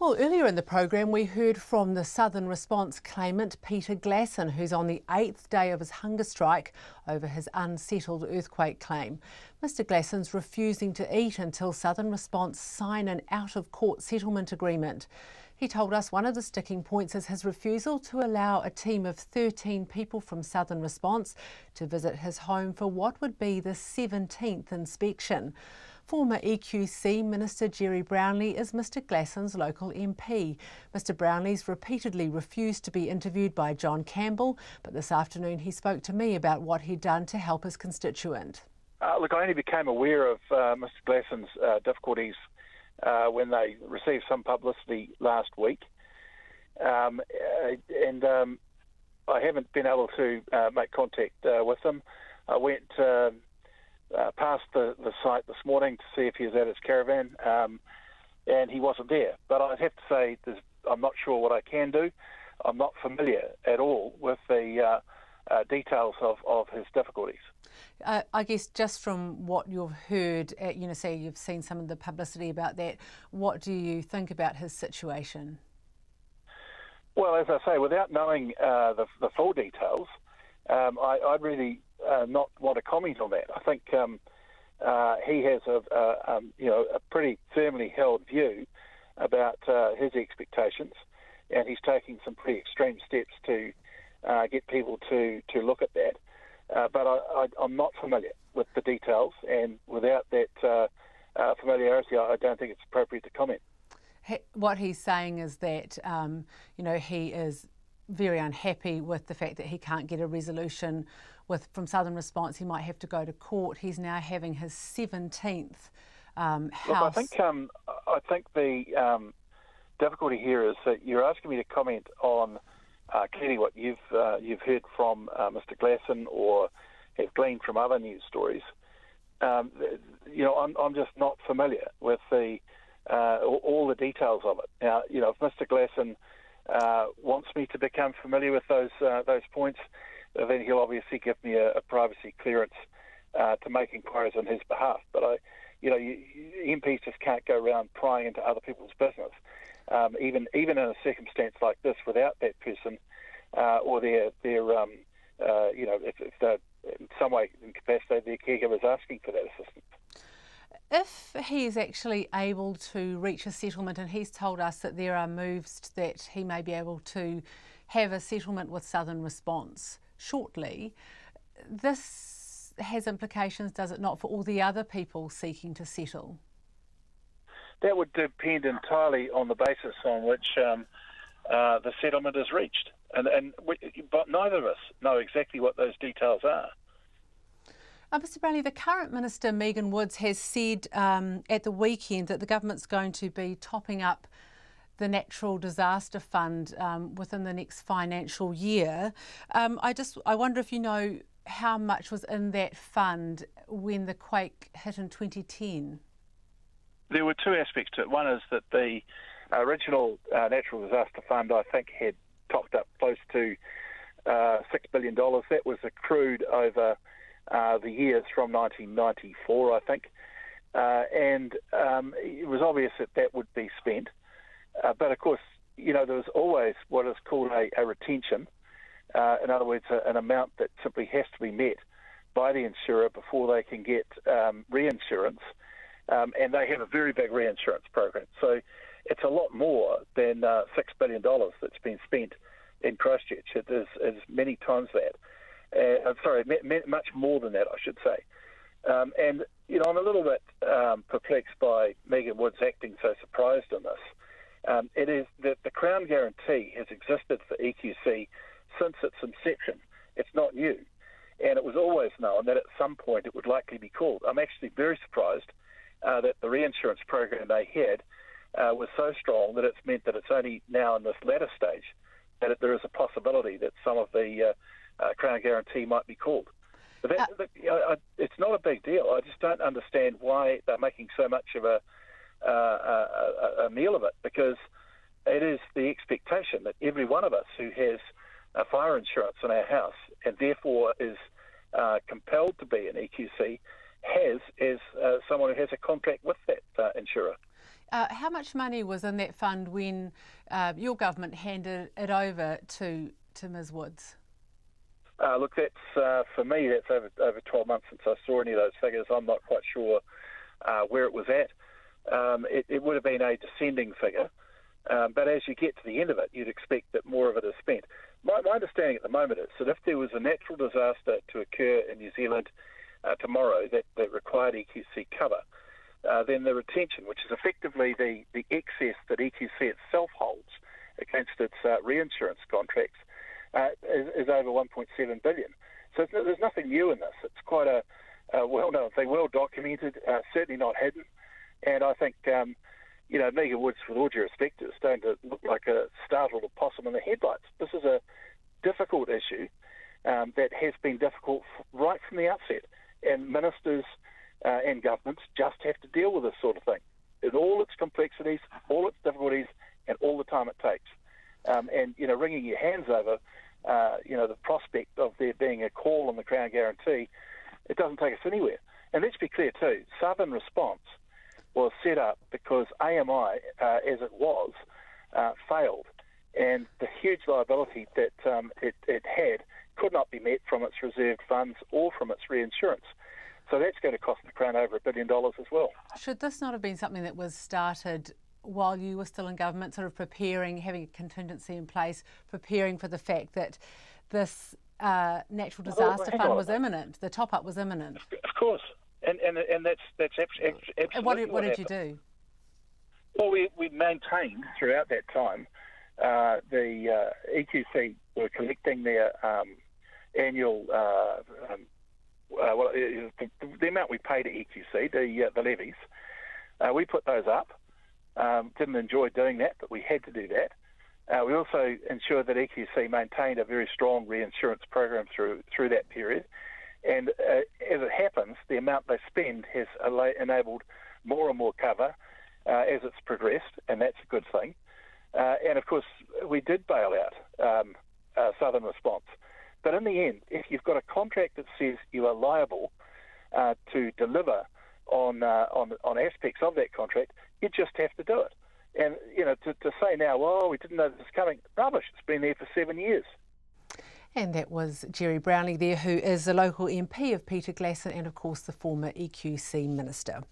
Well, earlier in the program we heard from the Southern Response claimant Peter Glasson, who's on the 8th day of his hunger strike over his unsettled earthquake claim. Mr Glasson's refusing to eat until Southern Response sign an out-of-court settlement agreement. He told us one of the sticking points is his refusal to allow a team of 13 people from Southern Response to visit his home for what would be the 17th inspection. Former EQC Minister Gerry Brownlee is Mr Glasson's local MP. Mr Brownlee's repeatedly refused to be interviewed by John Campbell, but this afternoon he spoke to me about what he'd done to help his constituent. Look, I only became aware of Mr Glasson's difficulties when they received some publicity last week, and I haven't been able to make contact with him. I went past the site this morning to see if he was at his caravan, and he wasn't there. But I'd have to say I'm not sure what I can do. I'm not familiar at all with the details of his difficulties. I guess just from what you've heard, say you've seen some of the publicity about that, what do you think about his situation? Well, as I say, without knowing the full details, I'd really not want to comment on that. I think he has a pretty firmly held view about his expectations, and he's taking some pretty extreme steps to get people to look at that. But I'm not familiar with the details, and without that familiarity, I don't think it's appropriate to comment. What he's saying is that he is very unhappy with the fact that he can't get a resolution from Southern Response. He might have to go to court. He's now having his 17th house. Look, I think the difficulty here is that you're asking me to comment on clearly what you've heard from Mr Glasson or have gleaned from other news stories. I'm just not familiar with all the details of it. Now, if Mr Glasson wants me to become familiar with those points, then he'll obviously give me a privacy clearance to make inquiries on his behalf. But MPs just can't go around prying into other people's business, even in a circumstance like this, without that person or their if they're in some way incapacitated, their caregivers asking for that assistance. If he is actually able to reach a settlement, and he's told us that there are moves that he may be able to have a settlement with Southern Response shortly, this has implications, does it not, for all the other people seeking to settle? That would depend entirely on the basis on which the settlement is reached, but neither of us know exactly what those details are. Mr Brownlee, the current Minister, Megan Woods, has said at the weekend that the government's going to be topping up the Natural Disaster Fund within the next financial year. I wonder if you know how much was in that fund when the quake hit in 2010? There were two aspects to it. One is that the original Natural Disaster Fund, I think, had topped up close to $6 billion. That was accrued over the years from 1994, I think, and it was obvious that would be spent. But of course, there was always what is called a retention. In other words, an amount that simply has to be met by the insurer before they can get reinsurance, and they have a very big reinsurance program. So it's a lot more than $6 billion that's been spent in Christchurch. It is many times that. Much more than that, I should say. And I'm a little bit perplexed by Megan Woods acting so surprised in this. It is that the Crown Guarantee has existed for EQC since its inception. It's not new. And it was always known that at some point it would likely be called. I'm actually very surprised that the reinsurance program they had was so strong that it's meant that it's only now in this latter stage that there is a possibility that some of the Crown Guarantee might be called. But it's not a big deal. I just don't understand why they're making so much of a meal of it, because it is the expectation that every one of us who has a fire insurance in our house and therefore is compelled to be an EQC has as someone who has a contract with that insurer. How much money was in that fund when your government handed it over to Ms Woods? Look, that's for me, that's over 12 months since I saw any of those figures. I'm not quite sure where it was at. It would have been a descending figure, but as you get to the end of it, you'd expect that more of it is spent. My understanding at the moment is that if there was a natural disaster to occur in New Zealand tomorrow that required EQC cover, then the retention, which is effectively the excess that EQC itself holds against its reinsurance contracts, is over 1.7 billion. So there's nothing new in this. It's quite a well-known thing, well documented, certainly not hidden. And I think, Megan Woods, with all due respect, is starting to look like a startled possum in the headlights. This is a difficult issue that has been difficult right from the outset. And ministers and governments just have to deal with this sort of thing in all its complexities, all its difficulties, and all the time it takes. Wringing your hands over, the prospect of there being a call on the Crown guarantee, it doesn't take us anywhere. And let's be clear too, Southern Response was set up because AMI, as it was, failed. And the huge liability that it had could not be met from its reserved funds or from its reinsurance. So that's going to cost the Crown over $1 billion as well. Should this not have been something that was started while you were still in government, sort of preparing, having a contingency in place, preparing for the fact that this natural disaster fund was imminent, the top-up was imminent? Of course, and that's absolutely and what did you do? Well, we maintained throughout that time the EQC were collecting their annual the amount we pay to EQC, the levies. We put those up. Didn't enjoy doing that, but we had to do that. We also ensured that EQC maintained a very strong reinsurance program through that period. And as it happens, the amount they spend has enabled more and more cover as it's progressed, and that's a good thing. And of course, we did bail out Southern Response. But in the end, if you've got a contract that says you are liable to deliver on aspects of that contract, you just have to do it. And, to say now, well, we didn't know this was coming, rubbish. It's been there for 7 years. And that was Gerry Brownlee there, who is the local MP of Peter Glasson and, of course, the former EQC Minister.